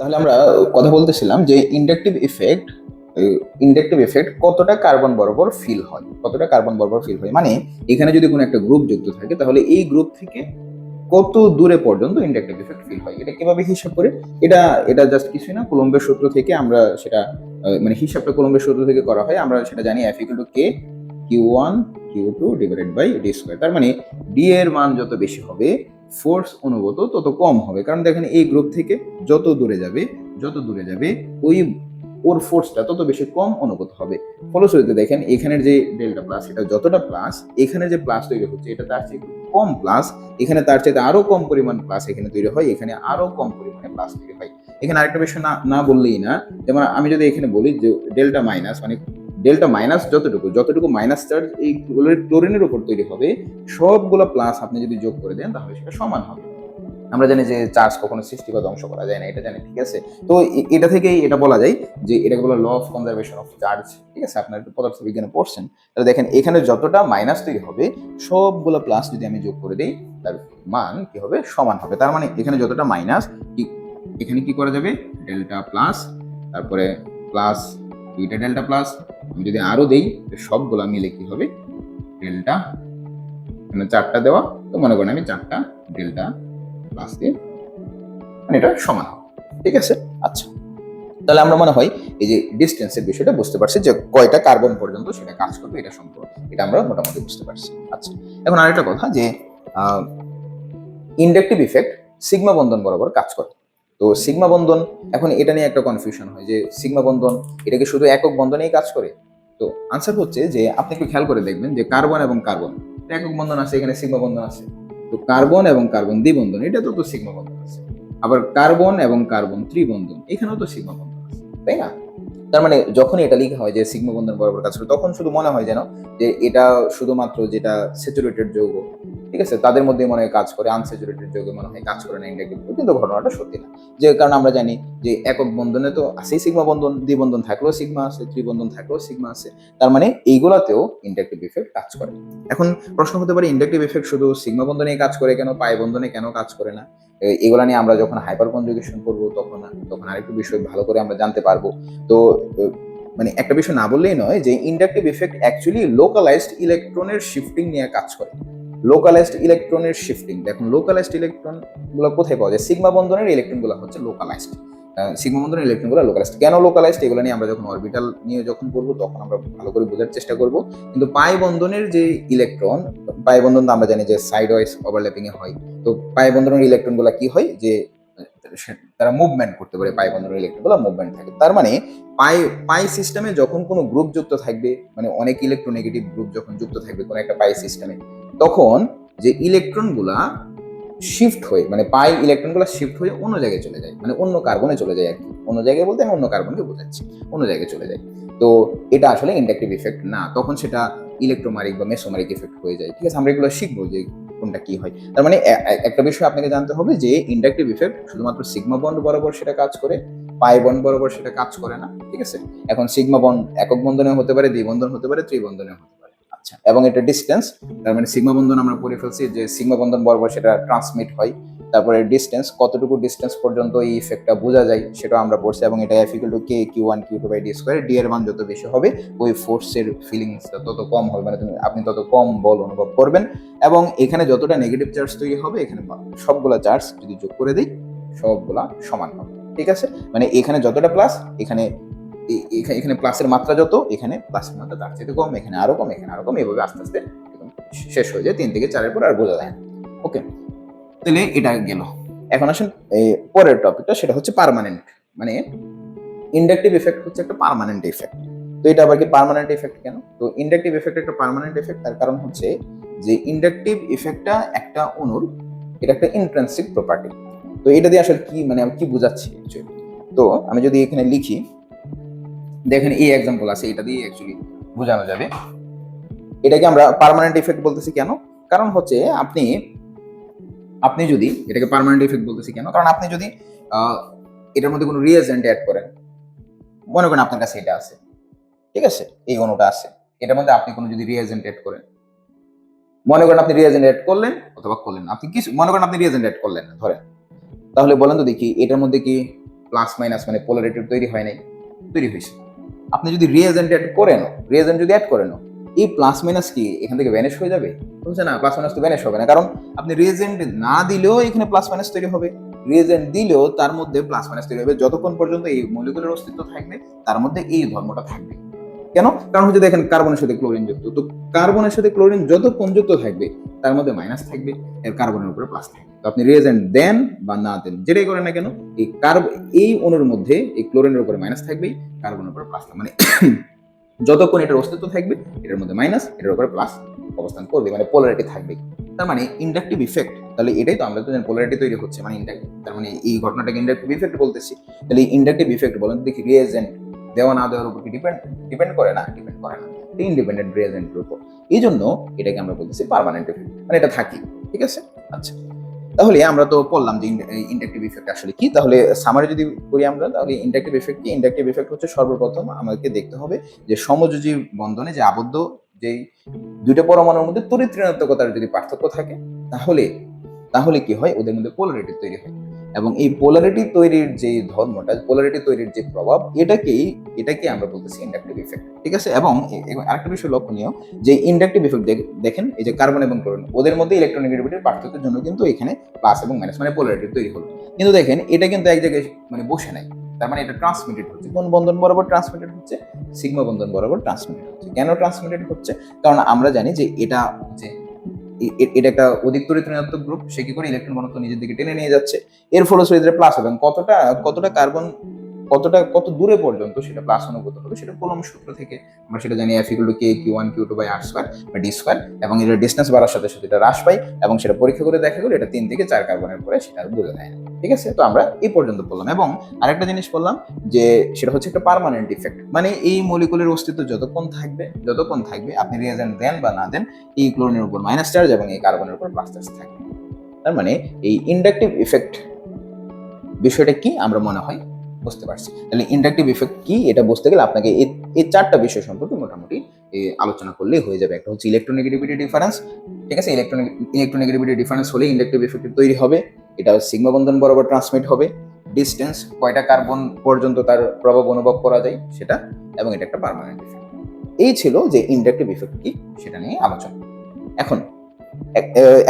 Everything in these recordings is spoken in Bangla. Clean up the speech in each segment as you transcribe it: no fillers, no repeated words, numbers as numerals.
তাহলে আমরা কথা বলতেছিলাম যে ইন্ডাকটিভ ইফেক্ট কতটা কার্বন বরাবর ফিল হয়, কতটা কার্বন বরাবর ফিল হয়, মানে এখানে যদি কোনো একটা গ্রুপ যুক্ত থাকে তাহলে এই গ্রুপ থেকে কত দূরে পর্যন্ত ইন্ডাকটিভ ইফেক্ট ফিল হয়। এটা কিভাবে হিসাব করে? এটা এটা জাস্ট কিছুই না, কুলম্বের সূত্র থেকে আমরা সেটা মানে হিসাবটা কুলম্বের সূত্র থেকে করা হয়। আমরা সেটা জানি F = K Q1 Q2 divided by D square. তার মানে ডি এর মান যত বেশি হবে ফোর্স অনুভূত তত কম হবে, কারণ দেখেন এই গ্রুপ থেকে যত দূরে যাবে ওই ওর ফোর্সটা তত বেশি কম অনুভূত হবে। ফলশ্রুতিতে দেখেন এখানের যে ডেল্টা প্লাস, এটা যতটা প্লাস, এখানে যে প্লাস তৈরি হচ্ছে এটা তার চেয়ে একটু কম প্লাস, এখানে তার চেয়ে আরো কম পরিমাণ প্লাস এখানে তৈরি হয়, এখানে আরো কম পরিমাণে প্লাস তৈরি হয়। এখানে আরেকটা বিষয় না না বললেই না, যেমন আমি যদি এখানে বলি যে ডেল্টা মাইনাস, মানে ডেল্টা মাইনাস যতটুকু মাইনাস চার্জ এই ক্লোরিনের উপর তৈরি হবে, সবগুলো প্লাস আপনি যদি যোগ করে দেন তাহলে সেটা সমান হবে। আমরা জানি যে চার্জ কখনো সৃষ্টি বা ধ্বংস করা যায় না, এটা জানি, ঠিক আছে? তো এটা থেকেই এটা বলা যায় যে এটাকে বলা law of conservation of charge, ঠিক আছে? আপনার একটু পদার্থবিজ্ঞানে পড়ছেন, তাহলে দেখেন এখানে যতটা মাইনাস তৈরি হবে সবগুলো প্লাস যদি আমি যোগ করে দিই তার মান কি হবে? সমান হবে। তার মানে এখানে যতটা মাইনাস, এখানে কি করা যাবে? ডেল্টা প্লাস, তারপরে প্লাস দুইটা ডেল্টা প্লাস, আমি যদি আরো দেই সবগুলা মিলে কি হবে? ডেল্টা, মানে চারটা দেওয়া, তো মনে করেন আমি চারটা ডেল্টা প্লাস দিয়ে, মানে এটা সমান হবে, ঠিক আছে? আচ্ছা, তাহলে আমরা মনে হয় এই যে ডিস্টেন্সের বিষয়টা বুঝতে পারছি, যে কয়টা কার্বন পর্যন্ত সেটা কাজ করবে এটা সম্পর্কে, এটা আমরা মোটামুটি বুঝতে পারছি। আচ্ছা, এখন আরেকটা কথা, যে ইন্ডাকটিভ ইফেক্ট সিগমা বন্ধন বরাবর কাজ করে। তো সিগমা বন্ধন, এখন এটা নিয়ে একটা কনফিউশন হয় যে সিগমা বন্ধন এটা কি শুধু একক বন্ধনেই কাজ করে? তো আনসার হচ্ছে যে আপনি একটু খেয়াল করে দেখবেন যে কার্বন এবং কার্বন একক বন্ধন আছে, এখানে সিগমা বন্ধন আছে। তো কার্বন এবং কার্বন দ্বিবন্ধন, এটা তো সিগমা বন্ধন আছে। আবার কার্বন এবং কার্বন ত্রিবন্ধন, এখানেও তো সিগমা বন্ধন আছে, তাই না? তার মানে যখন এটা লেখা হয় যে সিগমা বন্ধন বরাবর কাজ করে, তখন শুধু মনে হয় যেন যে এটা শুধুমাত্র যেটা স্যাচুরেটেড যৌগ, ঠিক আছে, তাদের মধ্যে মনে হয় কাজ করে, আনস্যাচুরেটেড যৌগে মনে হয় কাজ করে না ইন্ডাকটিভ। কিন্তু ঘটনাটা সত্যি না, যে কারণ আমরা জানি যে একক বন্ধনে তো আছেই সিগমা বন্ধন, দ্বিবন্ধন থাকলেও সিগমা আছে, ত্রিবন্ধন থাকলেও সিগমা আছে। তার মানে এইগুলাতেও ইন্ডাকটিভ ইফেক্ট কাজ করে। এখন প্রশ্ন হতে পারে ইন্ডাকটিভ ইফেক্ট শুধু সিগমা বন্ধনে কাজ করে কেন, পাই বন্ধনে কেন কাজ করে না? এগুলা নিয়ে আমরা যখন হাইপার কনজুগেশন করবো তখন তখন আরেকটু বিষয় ভালো করে আমরা জানতে পারবো। তো মানে একটা বিষয় না বললেই নয় যে ইন্ডাকটিভ ইফেক্ট অ্যাকচুয়ালি লোকালাইজড ইলেকট্রনের শিফটিং নিয়ে কাজ করে। লোকালাইজড ইলেকট্রনের শিফটিং, দেখুন লোকালাইজড ইলেকট্রন গুলো কোথায় পাওয়া যায়? সিগমা বন্ধনের ইলেকট্রন গুলো হচ্ছে লোকালাইজড, সিগমা বন্ধনের ইলেকট্রন গুলো লোকালাইজড। কেন লোকালাইজড এগুলো নিয়ে আমরা যখন অরবিটাল নিয়ে যখন পড়বো তখন আমরা ভালো করে বোঝার চেষ্টা করব। কিন্তু পাই বন্ধনের যে ইলেকট্রন, পাই বন্ধন তো আমরা জানি যে সাইড ওয়াইজ ওভারল্যাপিং এ হয়। তো পাই বন্ধনের ইলেকট্রন গুলো কি হয় যে তারা মুভমেন্ট করতে পারে, পাই বন্ধনের ইলেকট্রন গুলো মুভমেন্ট থাকে। তার মানে পাই পাই সিস্টেমে যখন কোনো গ্রুপ যুক্ত থাকবে, মানে অনেক ইলেকট্রোনেগেটিভ গ্রুপ যখন যুক্ত থাকবে কোনো একটা পাই সিস্টেমে, তখন যে ইলেকট্রন গুলা শিফট হয়ে, মানে পাই ইলেকট্রন গুলা শিফট হয়ে অন্য জায়গায় চলে যায়, মানে অন্য কার্বনে চলে যায় আর কি। অন্য জায়গায় বলতে আমি অন্য কার্বনকে বোঝাচ্ছি, অন্য জায়গায় চলে যায়। তো এটা আসলে ইন্ডাকটিভ ইফেক্ট না, তখন সেটা ইলেকট্রোমারিক বা মেসোমারিক ইফেক্ট হয়ে যায়, ঠিক আছে? আমরা এগুলো শিখবো যে কোনটা কি হয়। তার মানে একটা বিষয় আপনাকে জানতে হবে যে ইন্ডাকটিভ ইফেক্ট শুধুমাত্র সিগমা বন্ড বরাবর সেটা কাজ করে, পাই বন্ড বরাবর সেটা কাজ করে না, ঠিক আছে? এখন সিগমা বন্ড একক বন্ধনে হতে পারে, দ্বিবন্ধন হতে পারে, ত্রিবন্ধনে হতে পারে। আচ্ছা, এবং এটা ডিস্টেন্স, তার মানে সিগমা বন্ধন আমরা পড়ে ফেলছি যে সিগমা বন্ধন বরাবর সেটা ট্রান্সমিট হয়। তারপরে ডিস্টেন্স, কতটুকু ডিস্টেন্স পর্যন্ত এই ইফেক্টটা বোঝা যায় সেটা আমরা পড়ছি, এবং এটা F = K Q1 Q2 by D square. D এর মান যত বেশি হবে ওই ফোর্সের ফিলিংসটা তত কম হবে, মানে আপনি তত কম বল অনুভব করবেন। এবং এখানে যতটা নেগেটিভ চার্জ তৈরি হবে, এখানে সবগুলা চার্জ যদি যোগ করে দিই সবগুলা সমান হবে, ঠিক আছে? মানে এখানে যতটা প্লাস, এখানে এখানে প্লাসের মাত্রা যত, এখানে প্লাসের মাত্রা তার চেয়ে কম, এখানে আরো কম, এখানে আরো কম, এভাবে আস্তে আস্তে শেষ হয়ে যায় 3 থেকে 4 এর পর আর বোঝা যায় না। ওকে, তাহলে এটা গেল। এখন আসেন এই পরের টপিকটা, সেটা হচ্ছে পার্মানেন্ট, মানে ইন্ডাকটিভ ইফেক্ট হচ্ছে একটা পার্মানেন্ট ইফেক্ট। তো এটা আবার কি পার্মানেন্ট ইফেক্ট কেন? তো ইন্ডাকটিভ ইফেক্ট একটা পার্মানেন্ট ইফেক্ট, তার কারণ হচ্ছে যে ইন্ডাকটিভ ইফেক্টটা একটা অণুর, এটা একটা ইন্ট্রিনসিক প্রপার্টি। তো এটা দিয়ে আসলে কি, মানে আমি কি বোঝাচ্ছি অ্যাকচুয়ালি? তো আমি যদি এখানে লিখি, দেখেন এই एग्जांपल আছে, এটা দিয়ে অ্যাকচুয়ালি বোঝানো যাবে। এটাকে আমরা পার্মানেন্ট ইফেক্ট বলতেছি কেন? কারণ হচ্ছে আপনি আপনি যদি এটাকে পার্মানেন্ট ইফেক্ট বলতেছি কেন, কারণ আপনি যদি এটার মধ্যে কোনো রিয়েজেন্ট অ্যাড করেন, মনে করেন আপনার কাছে এটা আছে, ঠিক আছে, এই অণুটা আছে, এটার মধ্যে আপনি কোনো যদি রিয়েজেন্ট অ্যাড করেন, মনে করেন আপনি রিয়েজেন্ট অ্যাড করলেন অথবা করলেন না, আপনি কিছু মনে করেন আপনি রিয়েজেন্ট অ্যাড করলেন না ধরেন, তাহলে বলেন তো দেখি এটার মধ্যে কি প্লাস মাইনাস মানে পোলারিটি তৈরি হয় নাই, তৈরি হয়েছে। আপনি যদি রিয়েজেন্ট অ্যাড করে নাও, রিয়েজেন্ট যদি অ্যাড করে নাও, এই প্লাস মাইনাস কি এখান থেকে ভ্যানিশ হয়ে যাবে? বলছে না, প্লাস মাইনাস তো ভ্যানিশ হবে না, কারণ আপনি রিয়েজেন্ট না দিলেও এখানে প্লাস মাইনাস তৈরি হবে, রিয়েজেন্ট দিলেও তার মধ্যে প্লাস মাইনাস তৈরি হবে যতক্ষণ পর্যন্ত এই মলিকুলের অস্তিত্ব থাকবে, তার মধ্যে এই ধর্মটা থাকবে। কেন? কারণ হচ্ছে দেখেন কার্বনের সাথে ক্লোরিন যুক্ত, তো কার্বনের সাথে ক্লোরিন যতক্ষণ যুক্ত থাকবে তার মধ্যে মাইনাস থাকবে, এর কার্বনের উপরে প্লাস থাকবে। তো আপনি রিয়েজেন্ট দেন বা না দেন, যেটাই করেন না কেন, এই অণুর মধ্যে এই ক্লোরিনের উপরে মাইনাস থাকবে, কার্বনের উপরে প্লাস থাকবে, মানে যতক্ষণ এটার অস্তিত্ব থাকবে এটার মধ্যে মাইনাস, এটার উপরে প্লাস অবস্থান করবে, মানে পোলারিটি থাকবে। তার মানে ইন্ডাকটিভ ইফেক্ট, তাহলে এটাই তো আমরা তো পোলারিটি তৈরি হচ্ছে মানে ইন্ডাকটিভ, তার মানে এই ঘটনাটাকে ইন্ডাকটিভ ইফেক্ট বলতেছি। তাহলে ইন্ডাকটিভ ইফেক্ট বলেন দেখি, রিয়েজেন্ট দেওয়া না দেওয়ার উপর কি ডিপেন্ড করে? না, ডিপেন্ড করে না, ইন্ডিপেন্ডেন্ট রিয়েজেন্টের উপর। এই জন্য এটাকে আমরা বলতেছি পার্মানেন্ট ইফেক্ট, মানে এটা থাকি। ঠিক আছে, আচ্ছা, তাহলে আমরা তো বললাম যে ইন্ডাকটিভ ইফেক্ট আসলে কি। তাহলে সামারি যদি করি আমরা, তাহলে ইন্ডাকটিভ ইফেক্ট কি? ইন্ডাকটিভ ইফেক্ট হচ্ছে সর্বপ্রথম আমাদেরকে দেখতে হবে যে সমযোজী বন্ধনে যে আবদ্ধ যেই দুইটা পরমাণুর মধ্যে তড়িৎ ঋণাত্মকতার যদি পার্থক্য থাকে, তাহলে তাহলে কি হয়, ওদের মধ্যে পোলারিটি তৈরি হয়। এবং এই পোলারিটি তৈরির যে ধর্মটা, পোলারিটি তৈরির যে প্রভাব, এটাকে আমরা বলতেছি ইন্ডাকটিভ ইফেক্ট। ঠিক আছে, এবং আরেকটা বিষয় লক্ষণীয় যে ইন্ডাকটিভ ইফেক্ট দেখেন, এই যে কার্বন এবং ক্লোরিন, ওদের মধ্যে ইলেকট্রোনেগেটিভিটির পার্থক্যের জন্য কিন্তু এখানে প্লাস এবং মাইনাস মানে পোলারিটি তৈরি হলো। কিন্তু দেখেন এটা কিন্তু এক জায়গায় মানে বসে নাই, তার মানে এটা ট্রান্সমিটেড হচ্ছে। কোন বন্ধন বরাবর ট্রান্সমিটেড হচ্ছে? সিগমা বন্ধন বরাবর ট্রান্সমিটেড হচ্ছে। কেন ট্রান্সমিটেড হচ্ছে? কারণ আমরা জানি যে এটা হচ্ছে এটা একটা অধিক তড়িৎ ঋণাত্মক গ্রুপ, সে কি করে ইলেকট্রন ঘনত্ব নিজের দিকে টেনে নিয়ে যাচ্ছে, এর ফলশ্রুতিতে প্লাস হবে। কতটা কার্বন কত দূরে পর্যন্ত সেটা প্লাস অনুভূত হবে, সেটা কুলম্ব সূত্র থেকে আমরা সেটা জানি, F = k(q1q2/r² বা d², এবং এটা ডিসটেন্স বাড়ার সাথে সাথে এটা হ্রাস পায়, এবং সেটা পরীক্ষা করে দেখা গেল এটা 3 থেকে 4 কার্বনের পরে সেটা আর বোঝা যায় না। ঠিক আছে, তো আমরা এই পর্যন্ত বললাম। এবং আরেকটা জিনিস বললাম যে সেটা হচ্ছে একটা পার্মানেন্ট ইফেক্ট, মানে এই মলিকুলের অস্তিত্ব যতক্ষণ থাকবে আপনি রিয়েজেন্ট দেন বা না দেন, এই ক্লোরিনের উপর মাইনাস চার্জ এবং এই কার্বনের উপর প্লাস চার্জ থাকবে। তার মানে এই ইন্ডাকটিভ ইফেক্ট বিষয়টা কি আমরা মনে হয় বুঝতে পারছি। তাহলে ইন্ডাকটিভ ইফেক্ট কি, এটা বুঝতে গেলে আপনাকে এই চারটা বিষয় সম্পর্কে মোটামুটি আলোচনা করলেই হয়ে যাবে। একটা হচ্ছে ইলেকট্রোনেগেটিভিটি ডিফারেন্স। ঠিক আছে, ইলেকট্রোনেগেটিভিটি ডিফারেন্স হলে ইন্ডাকটিভ ইফেক্ট তৈরি হবে। এটা সিগমা বন্ধন বরাবর ট্রান্সমিট হবে, ডিসটেন্স কয়টা কার্বন পর্যন্ত তার প্রভাব অনুভব করা যায় সেটা, এবং এটা একটা পার্মানেন্ট ইফেক্ট। এই ছিল যে ইন্ডাকটিভ ইফেক্ট কি সেটা নিয়ে আলোচনা।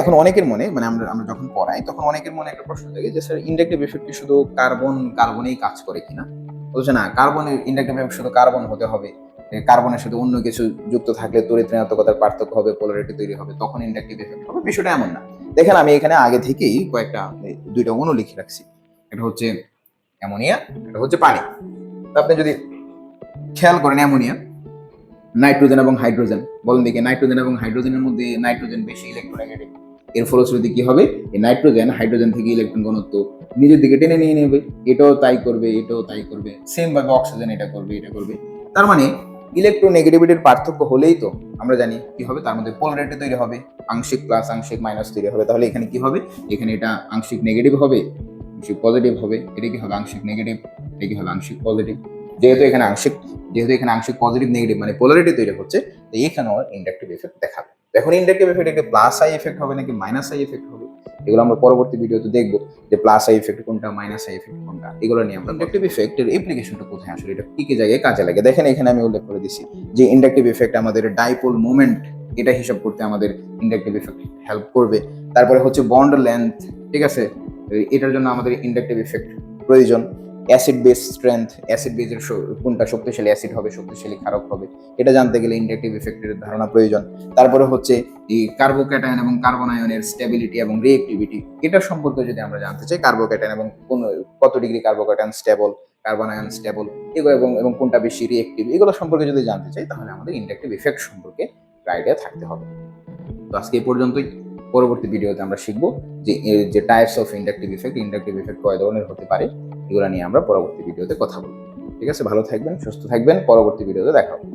এখন অনেকের মনে, মানে আমরা যখন পড়াই তখন অনেকের মনে একটা প্রশ্ন থাকে যে স্যার ইন্ডাকটিভ ইফেক্ট কি শুধু কার্বনেই কাজ করে কিনা? বলছে না, কার্বনের ইন্ডাকটিভ ইফেক্ট শুধু কার্বন হতে হবে, কার্বনের সাথে অন্য কিছু যুক্ত থাকলে তড়িৎ ঋণাত্মকতার পার্থক্য হবে, পোলারিটি তৈরি হবে, তখন ইন্ডাকটিভ ইফেক্ট হবে। বিষয়টা এমন না। দেখেন আমি এখানে আগে থেকেই কয়েকটা দুইটা অণু লিখে রাখছি, এটা হচ্ছে অ্যামোনিয়া, এটা হচ্ছে পানি। তো আপনি যদি খেয়াল করেন, অ্যামোনিয়া, নাইট্রোজেন এবং হাইড্রোজেন, বলেন দেখি নাইট্রোজেন এবং হাইড্রোজেনের মধ্যে নাইট্রোজেন বেশি ইলেকট্রোনেগেটিভ। এর ফলশ্রুতি কি হবে, এই নাইট্রোজেন হাইড্রোজেন থেকে ইলেকট্রন ঘনত্ব নিজের দিকে টেনে নিয়ে নেবে, এটাও তাই করবে, সেম ভাবে অক্সিজেন এটা করবে। তার মানে ইলেকট্রোনেগেটিভিটির পার্থক্য হলেই তো আমরা জানি কি হবে, তার মধ্যে পোলারিটি তৈরি হবে, আংশিক প্লাস আংশিক মাইনাস তৈরি হবে। তাহলে এখানে কি হবে, এখানে এটা আংশিক নেগেটিভ হবে, আংশিক পজিটিভ হবে, এটা কি হবে আংশিক নেগেটিভ, এটা কি হবে আংশিক পজিটিভ। যেহেতু এখানে আংশিক পজিটিভ নেগেটিভ মানে পোলারিটি তৈরি হচ্ছে, তো এখানেও ইন্ডাকটিভ ইফেক্ট দেখাবে। এখন ইন্ডাকটিভ ইফেক্ট একটা প্লাস আই ইফেক্ট হবে নাকি মাইনাস আই ইফেক্ট হবে, এগুলো আমরা পরবর্তী ভিডিওতে দেখবো, যে প্লাস আই ইফেক্ট কোনটা, মাইনাস আই ইফেক্ট কোনটা, এগুলো নিয়ে আমরা ইন্ডাকটিভ ইফেক্টের অ্যাপ্লিকেশনটা কোথায় আসলে, এটা কি জায়গায় কাজে লাগে। দেখেন এখানে আমি উল্লেখ করে দিছি যে ইন্ডাকটিভ ইফেক্ট আমাদের ডাইপোল মোমেন্ট এটা হিসাব করতে আমাদের ইন্ডাকটিভ ইফেক্ট হেল্প করবে। তারপরে হচ্ছে বন্ড লেন্থ, ঠিক আছে, এটার জন্য আমাদের ইন্ডাকটিভ ইফেক্ট প্রয়োজন। অ্যাসিড বেস স্ট্রেংথ, অ্যাসিড বেসের কোনটা শক্তিশালী অ্যাসিড হবে, শক্তিশালী ক্ষারক হবে, এটা জানতে গেলে ইন্ডাকটিভ ইফেক্টের ধারণা প্রয়োজন। তারপরে হচ্ছে এই কার্বোক্যাটায়ন এবং কার্বন আয়নের স্টেবিলিটি এবং রিঅ্যাক্টিভিটি, এটা সম্পর্কে যদি আমরা জানতে চাই, কার্বোক্যাটায়ন এবং কত degree carbocation stable, carbon ion stable, এগুলো এবং কোনটা বেশি রিঅ্যাক্টিভ, এগুলো সম্পর্কে যদি জানতে চাই, তাহলে আমাদের ইন্ডাকটিভ ইফেক্ট সম্পর্কে আইডিয়া থাকতে হবে। তো আজকে এই পর্যন্তই। পরবর্তী ভিডিওতে আমরা শিখবো যে টাইপস অফ ইন্ডাকটিভ ইফেক্ট কয় ধরনের হতে পারে, এগুলো নিয়ে আমরা পরবর্তী ভিডিওতে কথা বলবো। ঠিক আছে, ভালো থাকবেন, সুস্থ থাকবেন, পরবর্তী ভিডিওতে দেখা হবে।